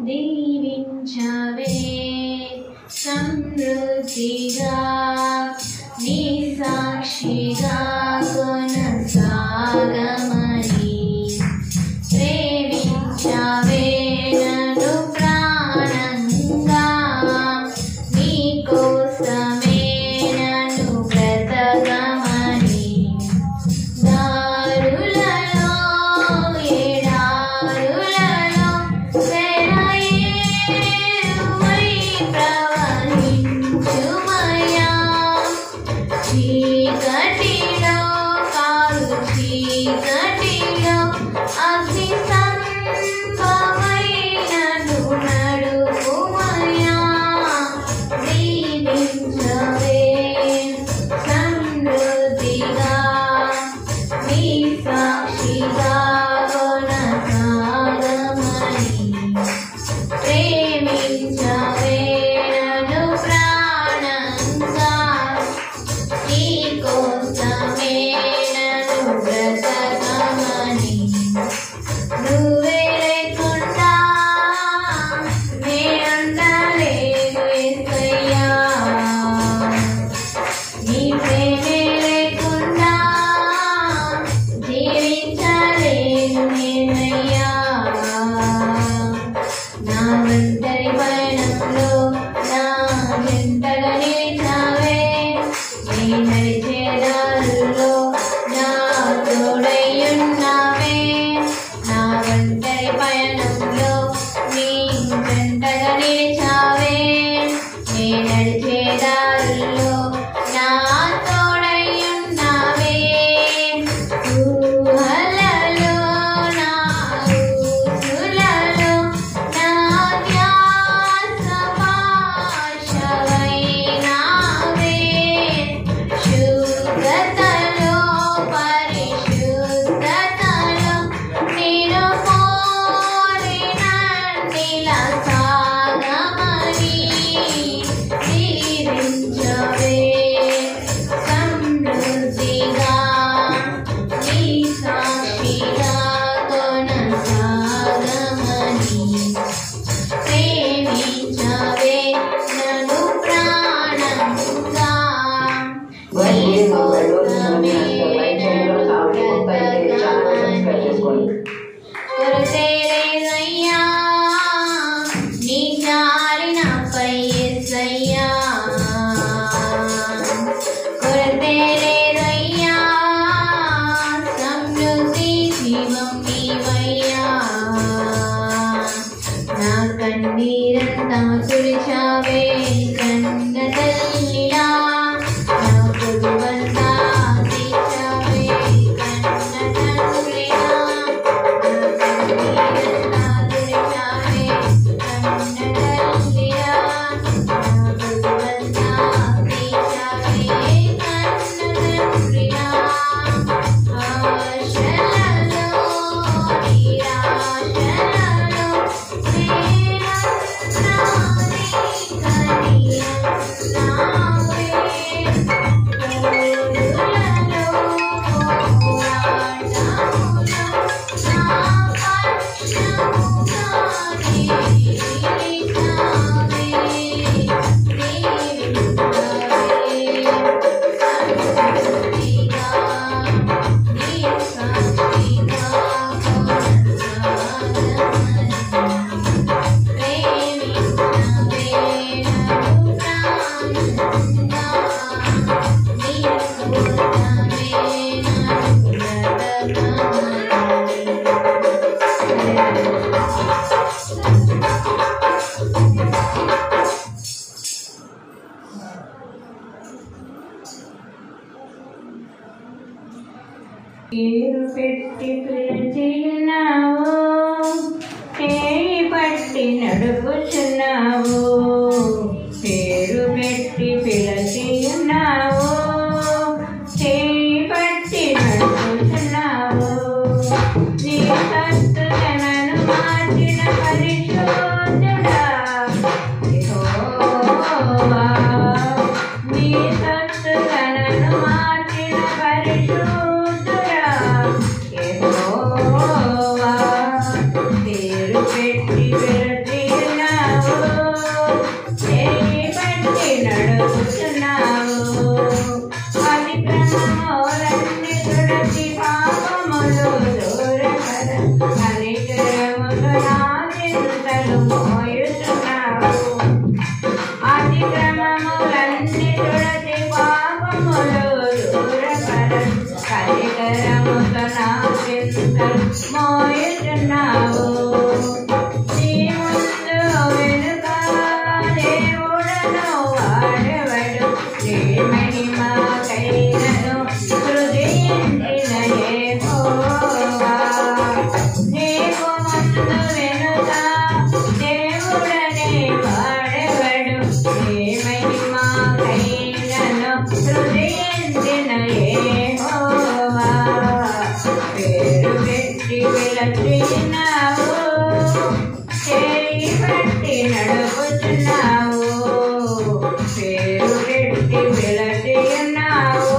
దీవించవే సమృద్ధిగా నీ సాక్షిగా కొనసాగమని ప్రేమించవే నన్ను ప్రాణంగా నీ కోసమే నన్ను బ్రతకమని దారులలో ఎడారులలో సెలయేరువై ప్రవహించుమయా చీకటిలో కారు చీకటిలో అగ్ని స్తంభమై నన్ను నడుపుమయా దీవించవే సమృద్ధిగా నీ సాక్షిగా కొనసాగమని ప్రేమించవే నన్ను ప్రాణంగా నీ కోసమే నన్ను బ్రతకమని నువ్వే లేకుండా నేనుండలేను యేసయ్యా నీ ప్రేమే లేకుండా జీవించలేను నేనయ్యా నా ఒంటరి పయనంలో నా జంటగా నిలిచావే నీ నడిచే దారుల్లో నా తోడయ్యున్నావే నా ఒంటరి పయనంలో నీ జంటగా నిలిచావే నీ నడిచే దారుల్లో నా తోడయ్యున్నావే ఊహలలో నా ఊసులలో నా ధ్యాస భాషవైనావే శుద్ధతలో పరిశుద్ధతలో నేను కోరినన్నిలా సాగమని దీవించవే సమృద్ధిగా నీ సాక్షిగా కొనసాగమని ప్రేమించవే నన్ను ప్రాణంగా నీ కోసమే నన్ను బ్రతకమని కొరతే లేదయ్యా నీ జాలి నాపై యేసయ్యా కొరతే లేదయ్యా సమృద్ధి జీవం నీవయ్యా నా కన్నీరంతా తుడిచావే కన్న తల్లిలా నా పొదువంతా తీర్చావే కన్న తండ్రిలా నా కన్నీరంతా తుడిచావే కన్న తల్లిలా నా పొదువంతా తీర్చావే కన్న తండ్రిలా ఆశలలో నిరాశలలో పేరు పెట్టి పిలిచినావు చేయి పట్టి నడుపుచున్నావు పేరు పెట్టి పిలిచినావు చేయి పట్టి నడుపుచున్నావు నీ సత్తులను మార్చిన పరిశోధుడా యెహోవా నీ సత్తులను మార్చిన పరిశోధుడా యెహోవా పేరు పెట్టి పిలిచి నా చింతలు మోయుచున్నావు. అతిక్రమములన్నీ తుడచి పాపములు దూరపరచు కనికరముతో నా చింతలు మోయుచున్నావు. నీ ముందు వెనుక దేవుడను వాడెవడు, నీ మహిమకైనను హృదయించిన యెహోవా. నీకు ముందు వెనుక దేవుడనే వాడెవడు, నీ మహిమకైనను హృదయించిన యెహోవా. పేరు పెట్టి పిలచినావు, చేయి పట్టి నడుపుచున్నావు. పేరు పెట్టి పిలచినావు,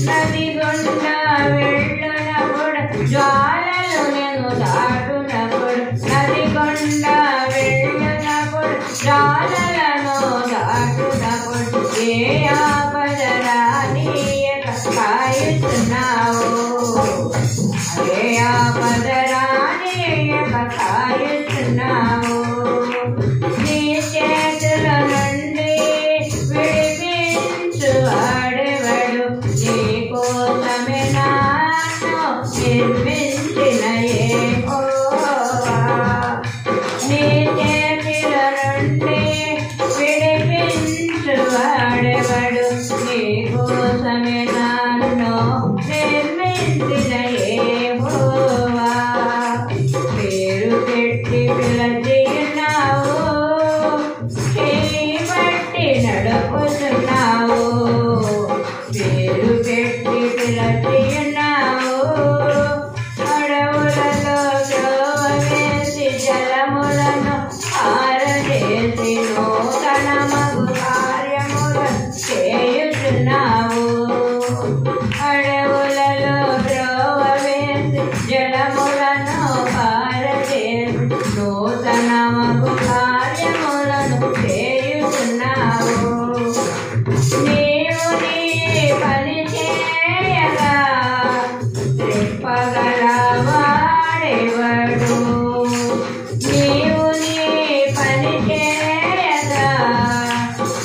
నది గుండా వెళ్ళునప్పుడు జ్వాలలు నేను దాటునప్పుడు, నది గుండా వెళ్ళునప్పుడు జ్వాలలను దాటునప్పుడు ఏ ఆపద రానీయక కాయుచున్నావు. ఏ ఆపద రానీయక కాయుచున్నావు. నీ చేతుల నుండి విడిపించు వాడెవడు, నీ కోసమే నన్ను నిర్మించిన యెహోవా. నీ చేతుల నుండి విడిపించు వాడెవడు, నీ కోసమే నన్ను నిర్మించిన యెహోవా. పేరు పెట్టి పిలచినావు, చేయి పట్టి నడుపుతున్నావు. పేరు పెట్టి పిలచినావు, అడవులలో త్రోవ వేసి జలములను ఆరజేసి నూతన మగు కార్యములను చేయుచున్నావు. అడవులలో త్రోవ వేసి జలములను ఆరజేసి నూతన మగు కార్యములను చేయుచున్నావు. నీవు నీ పని చేయగా త్రిప్పగల వాడెవడు, నీవు నీ పని చేయగా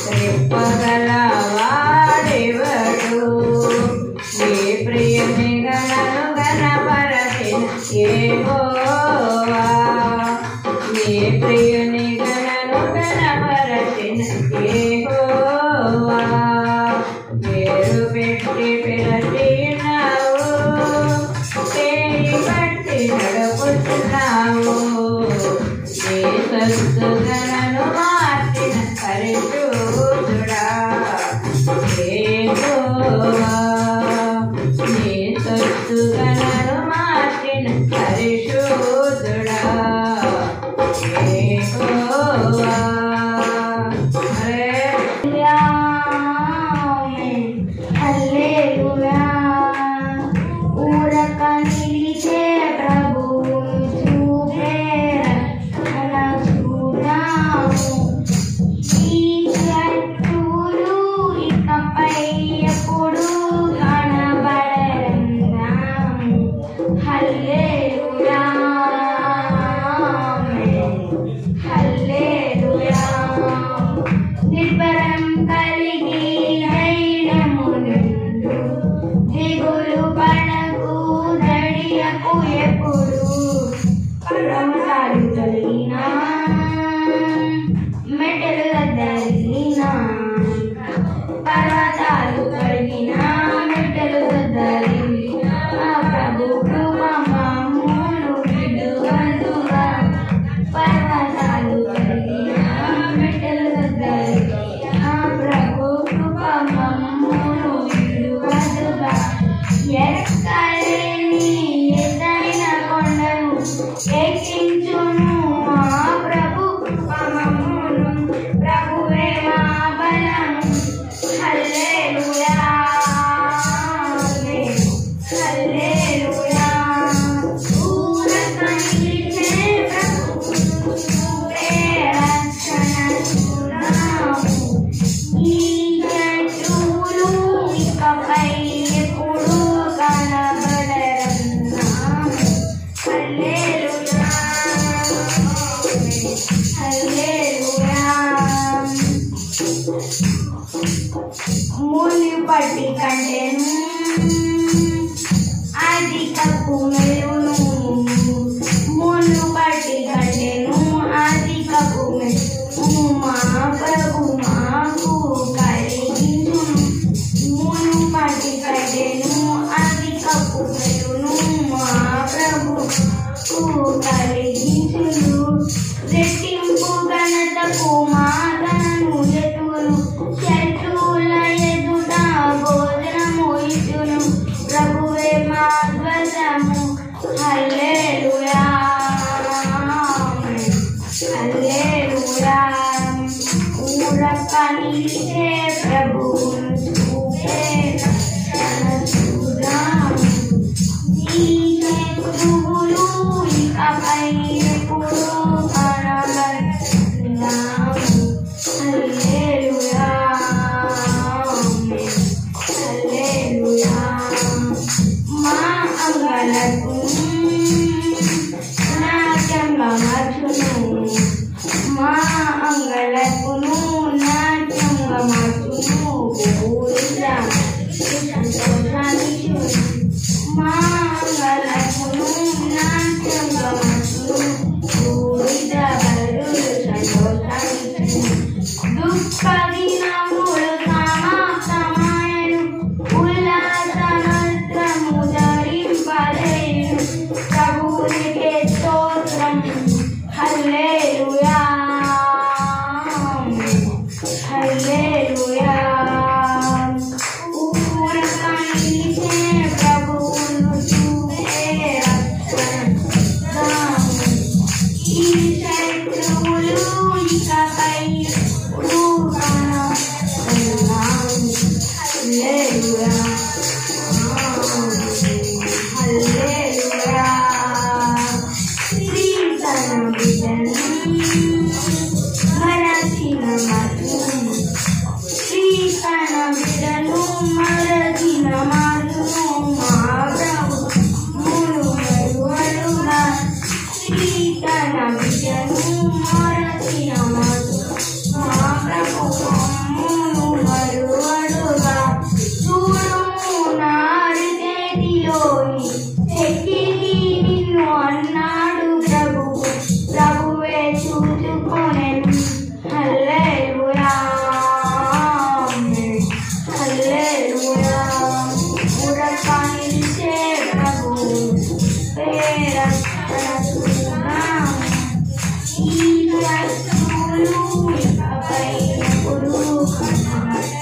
త్రిప్పగల వాడెవడు. నీ ప్రియుని గణను గణపరచిన యెహోవా. నీ ప్రియుని గణను గణపరచిన యెహోవా. పేరు పెట్టి పిలచినావు, చేయి పట్టి నడుపుతున్నావు. నీ సొత్తు గణను మార్చిన పరిశుద్ధుడా యెహోవా. నీ సొత్తు గణను మార్చిన పరిశుద్ధుడా యెహోవా. హల్లెలూయా హల్లెలూయా. ఊరక నిలిచే ప్రభువు చూపే రక్షణ చూడాము. ఈ శత్రువులు ఇకపై ఎప్పుడు కనబడరన్నాము. హల్లెలూయా హల్లెలూయా. నిర్భరం కలిగి ధైర్యము నిండు, దిగులు పడకు దడియకు ఎప్పుడు. పర్వతాలు తొలగినా మెటలు దద్దరిల్లినా, పర్వతాలు తొలగినా మెటలు దద్దరిల్లినా, ప్రభు కృప మమ్మును విడువదుగా. పర్వతాలు తొలగినా మెటలు దద్దరిల్లినా, ప్రభు కృప మమ్మును విడువదుగా. ఎక్కలేని ఎత్తైన కొండను ఎక్కించును హల్లెలూయా ఊరక నిలిచే ప్రభువును చూపే రక్షణ చూద్దాము నీ శత్రువులు ఇకపై ఎప్పుడు కనబడతాము హల్లెలూయా హల్లెలూయా మా అంగలకు నాట్యంగా మార్చును మా అంగలకును నాట్యంగా మార్చును ఊరిగా సంతోషాన్ని మా అంగలకును నాట్యంగా మార్చును ఊరిగా బరులు సంతోషాన్ని దుఃఖ దినములు సమాప్తమాయను ఉల్లాస నృత్యము ధరింపలేను ప్రభువునికే స్తోత్రం హల్లెలూయా హల్లెలూయా ఊరక నిలిచే ప్రభువును చూపే రక్షణ ఈ శత్రువులు ఇకపై ఎప్పుడు కనబడతాము హల్లెలూయా హల్లెలూయా శ్రీతన బిడ్డను మరచిన మరును శ్రీతన బిడ్డను మరచిన మరును మా ప్రభువును మరువడుగా శ్రీతన బిడ్డను మరచిన మరును మా ప్రభువును మరువడుగా చూడుము నారి చేతిలోని చెక్కిని నిన్ను అన్నాడు ప్రభువే చూచుకొనెను హల్లెలూయా హల్లెలూయా ఊరక నిలిచే ప్రభువు రక్షణ చూద్దాము ఈ శత్రువులు ఇకపై ఎప్పుడు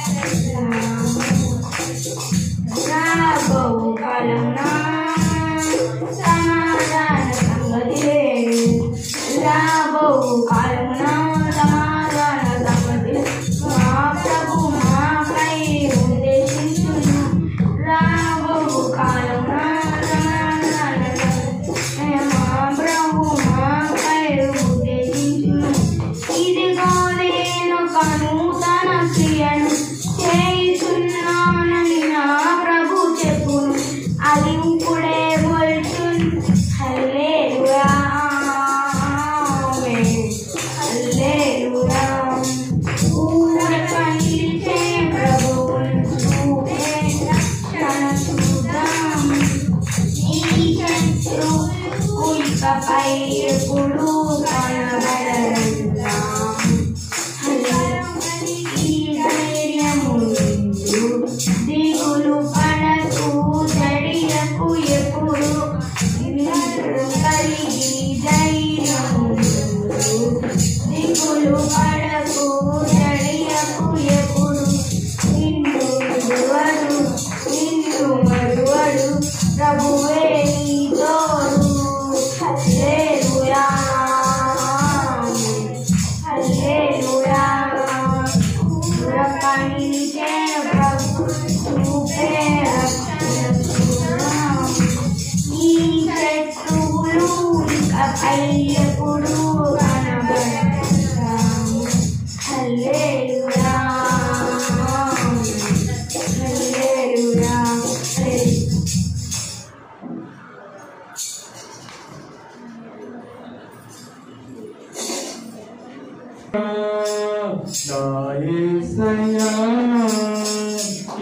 కనబడతాము రాబోవు కాలమున సమాధాన సంగతి లేదు రాబోవు కాలమున సమాధాన సంగతి మా ప్రభు మాపై ఉద్దేశించును రాబోవు కాలమున సమాధాన సంగతి మా ప్రభు మాపై ఉద్దేశించును ఇదిగో నేను నూతన క్రియను చేయుచున్నానని నా ప్రభు చెప్పును అది ఇప్పుడే మొలుచును హల్లెలూయా హల్లెలూయా ఊరక నిలిచే ప్రభువును చూపే రక్షణ చూద్దాము ఈ శత్రువు ఇకపై ఎప్పుడు కనబడతాము ఈ ధైర్యము దిగులు పడకు జడియకు ఎప్పుడు కలిగి ధైర్యము దిగులు పడకు జడియకు ఎప్పుడు నిన్ను మరువడు ప్రభువే నీ తోడు హల్లెలూయా హల్లెలూయా ఊరక నిలిచే ప్రభువు చూపే రక్షణ చూద్దాము ఈ శత్రువులు ఇకపై ఎప్పుడు కనబడతాము హల్లెలూయా హల్లెలూయా యేసయ్యా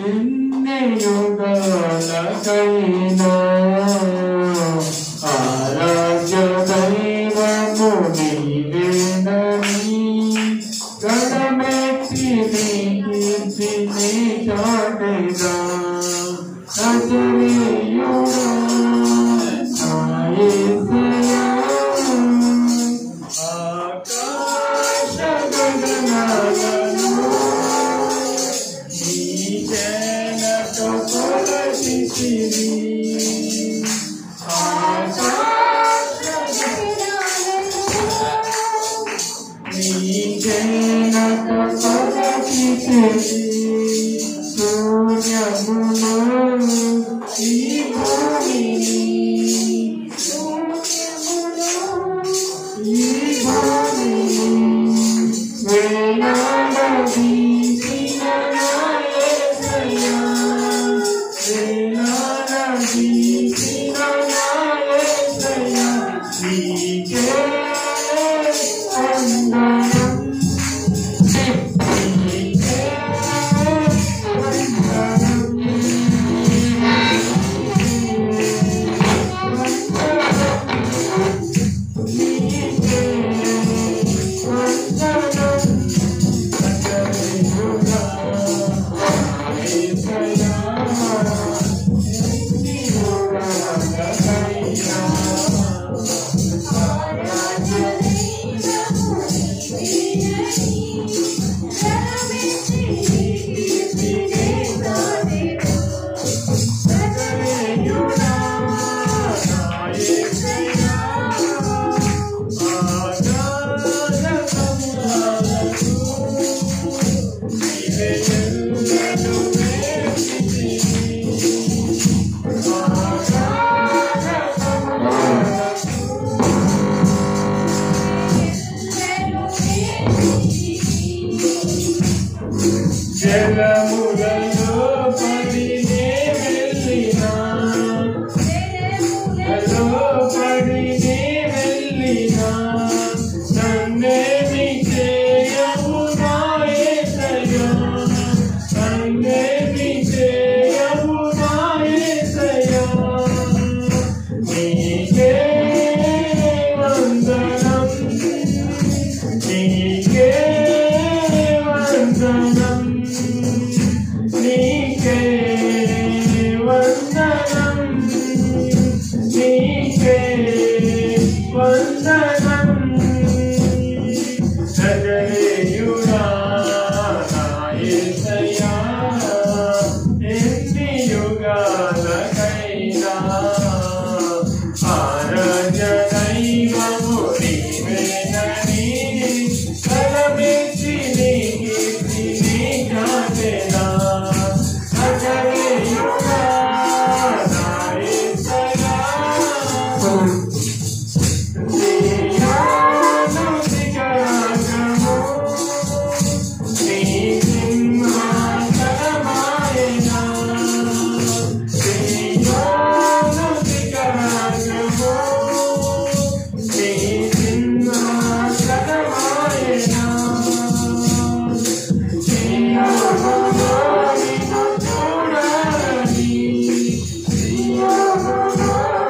ఎన్ని యుగాలకైనా ఆరాధ్య దైవము నీవేనని గణమెత్తి నీ కీర్తిని చాటెదా నజరేయుడా నా యేసయ్యా ఆకాశ గగనాలను నీ జనతో కొలచితివి ఆకాశ గగనాలను జనతో కొలసిసిరి శూన్యమును ఈ భూమిని వేలాడదీసిన నా యేసయ్యా వేలాడదీసిన నా యేసయ్యా నీకే వందనం నీకే జలములలో పడినే వెళ్ళినా పడినే వెళ్ళినా నన్నేమి చేయవు నా యేసయ్యా నన్నేమి చేయవు నా యేసయ్యా నీకే వందనం నీకే వందనం నీకే వందనం నీకే వందనం నజరేయుడా నా యేసయ్యా ఎన్ని యుగాలకైనా ఆరాధ్య దైవము నీవేనని తలపెట్టి నీ కీర్తిని చాటెదా నజరేయుడా నా యేసయ్యా నీయాను శిఖరాగ్రము నీ సింహాసనమాయెనా నీయాను శిఖరాగ్రము నీ సింహాసనమాయెనా నీయాను నిన్ను చూడాలని నీయాను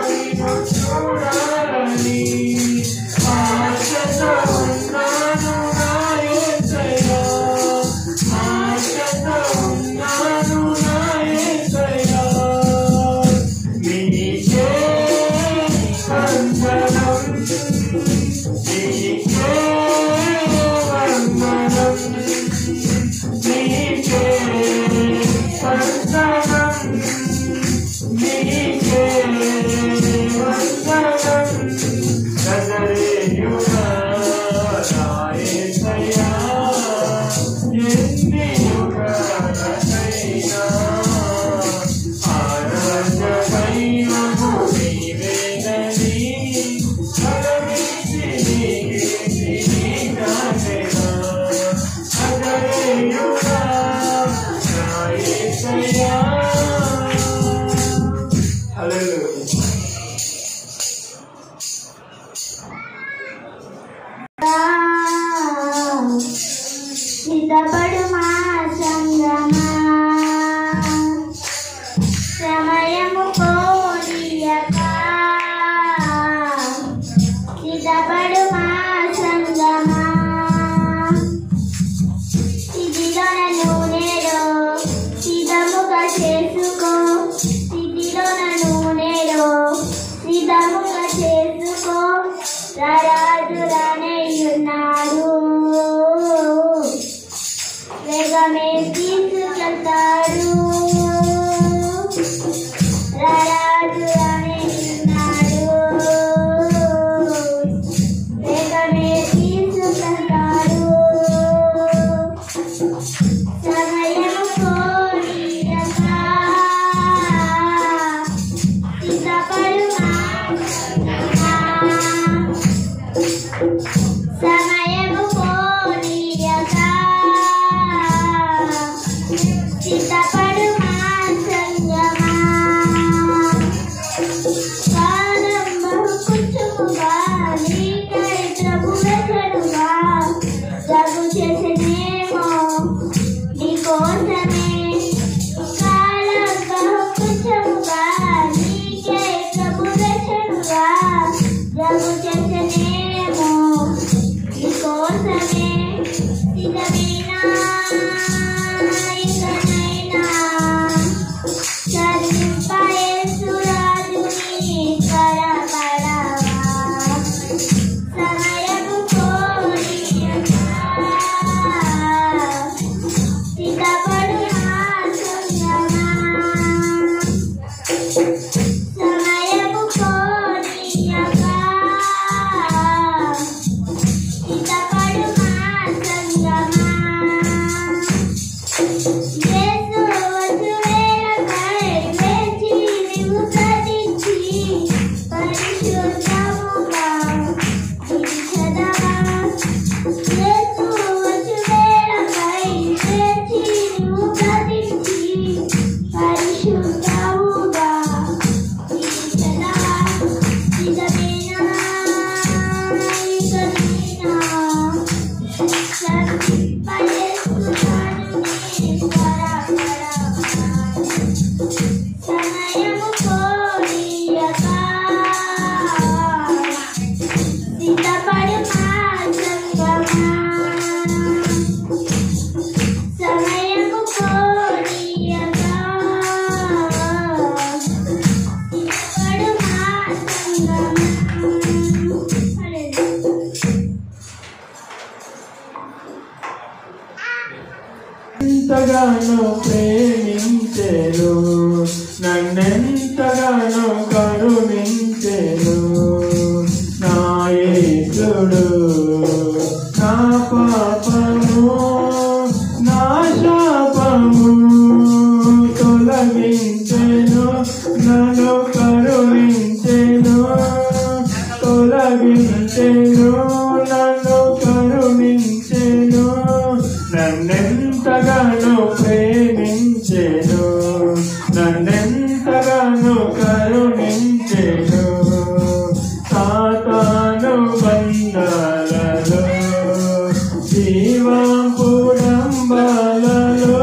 నిన్ను చూడాలని ఆశతో ఉన్నాను నా యేసయ్యా ఆశతో ఉన్నాను నా యేసయ్యా నీకే వందనం నీకే వందనం నీకే వందనం నీకే వందనం నజరేయుడా నా యేసయ్యా ఎన్ని యుగాలకైనా ఆరాధ్య దైవము నీవేనని తలపెట్టి నీ సమయము పోనీయక సిద్ధపడు మా సంగమా కాలం బహు కొంచెముగా నీకై ప్రభు వెతడుగా జగు చేసేనేమో నీ కోసమే కాలం బహు కొంచెముగా నీకై ప్రభు వెతడుగా జగు చేసేనేమో నీ కోసమే సిద్ధమేనా ఇకనైనా చరింపయేసురాజుని కరపడవా సమయము కోరిక సిద్ధపడు నా సంగమా సమయము కోరిక సిద్ధపడు నా సంగమా యేసు వసువేలకై వేచి నీవు ప్రతించి పరిశుద్ధముగా జీవించదవా యేసు వసువేలకై వేచి నీవు ప్రతించి పరిశుద్ధముగా జీవించదవా సిద్ధమేనా ఇకనైనా సమయము కోరిక సిద్ధపడు మా సంగమా సమయము కోరిక సిద్ధపడు మా సంగమా ఎంతగానో ప్రేమించెను నన్నెంతగానో కరుణించెను నా యేసుడు నా పాపము నా శాపము తొలగించెను నన్ను కరుణించెను తొలగించెను నన్ను కరుణించెను నన్నెంతగానో ప్రేమించెను నన్నెంతగానో కరుణించెను సాతాను బంధాలలో జీవపుడంబాలలో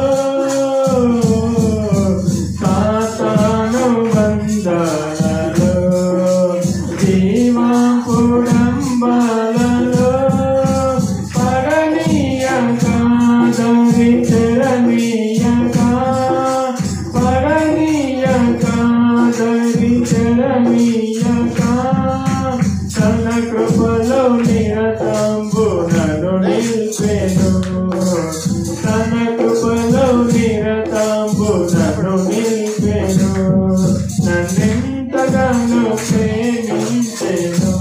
సాతాను బంధాలలో జీవపుడంబాలలో పడనీయక దరి తెరనీయక పడనీయక దరి తెరనీయక తన కృపలో నిరతంబు నన్ను నిలిపెను తన కృపలో నిరతంబు నన్ను నిలిపెను నన్నెంతగానో ప్రేమించెను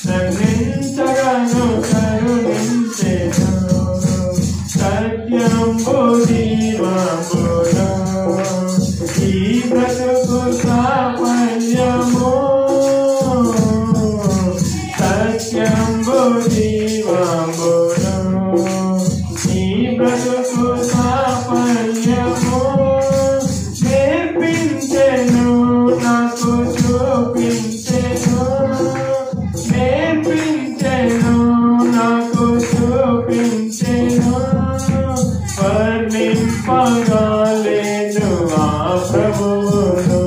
నన్నెంతగానో కరుణించెను సత్యంబు జీవమును ఈ బ్రతుకు సాఫల్యము సత్యంబు జీవమును ఈ బ్రతుకు సాఫల్యము నేర్పించెను నాకు చూపించెను నేర్పించెను నాకు చూపించెను వర్ణింపగాలేను ఆ ప్రభువును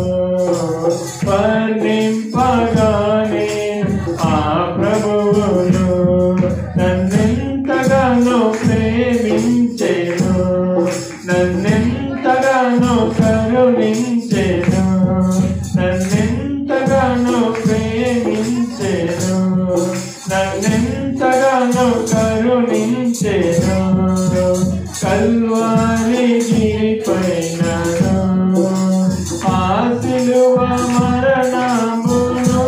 వర్ణింపగాలేను ఆ ప్రభువును నన్నెంతగానో ప్రేమించెను నన్నెంతగానో కరుణించెను నన్నెంతగానో ప్రేమించెను నన్నెంతగానో కరుణించెను కల్వారి గిరిపైనను ఆ సిలువ మరణమును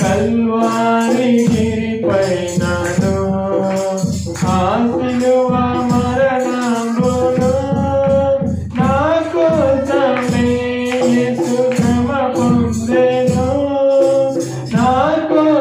కల్వారి గిరిపైనను ఆ సిలువ మరణమును నా కోసమే యేసు శ్రమ పొందెను నా కోసం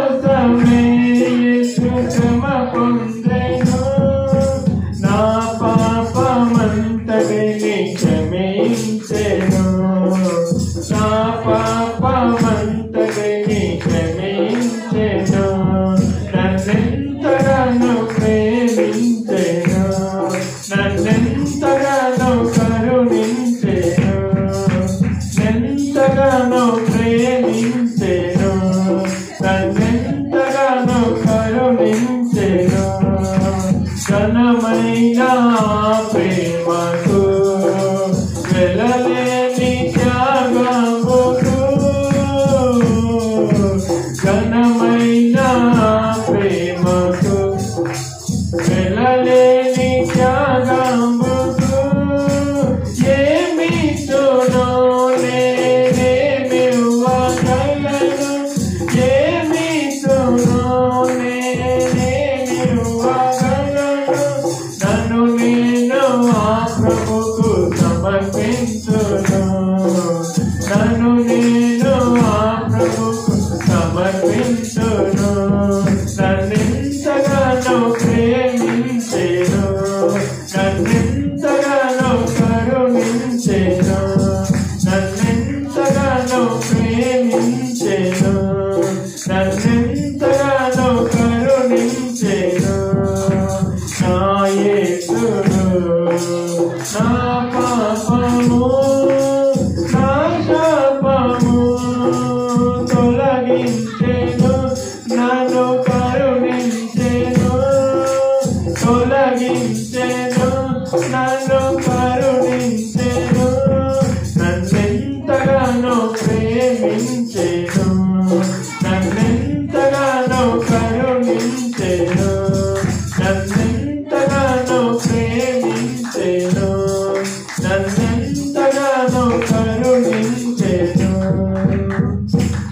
కరుణించెను తొలగించెను నన్ను కరుణించెను నన్నెంతగానో ప్రేమించెను నన్నెంతగానో కరుణించెను నన్నెంతగానో ప్రేమించెను నన్నెంతగానో కరుణించెను.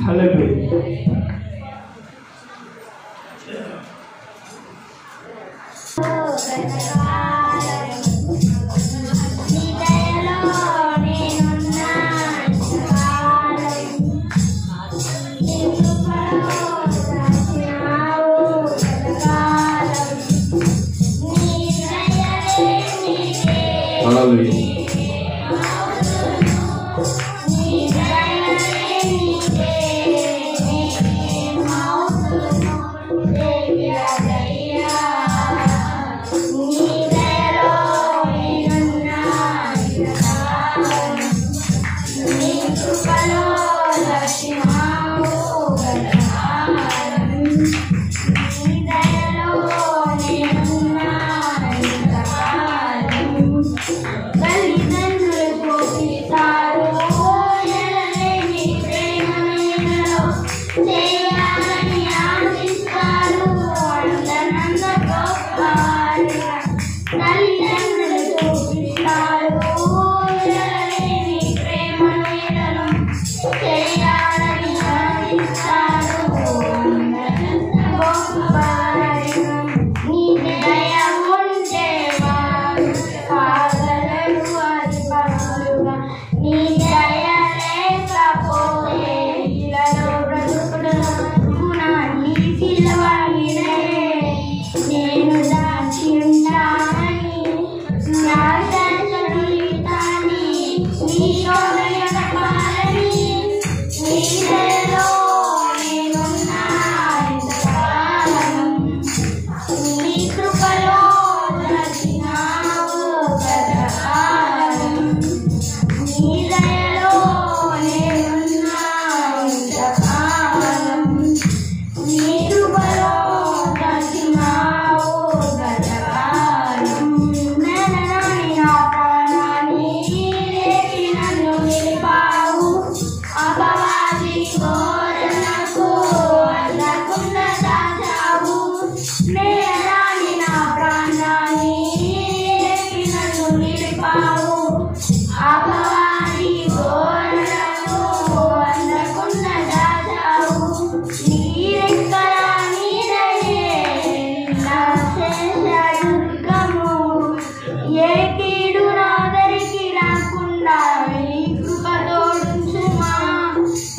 హల్లెలూయా.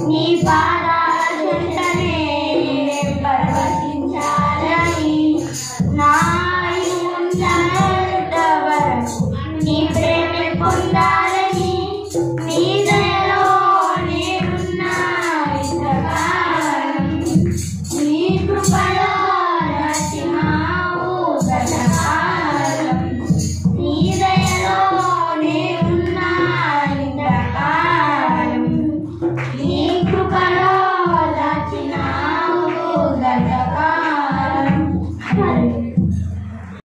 నీ పాద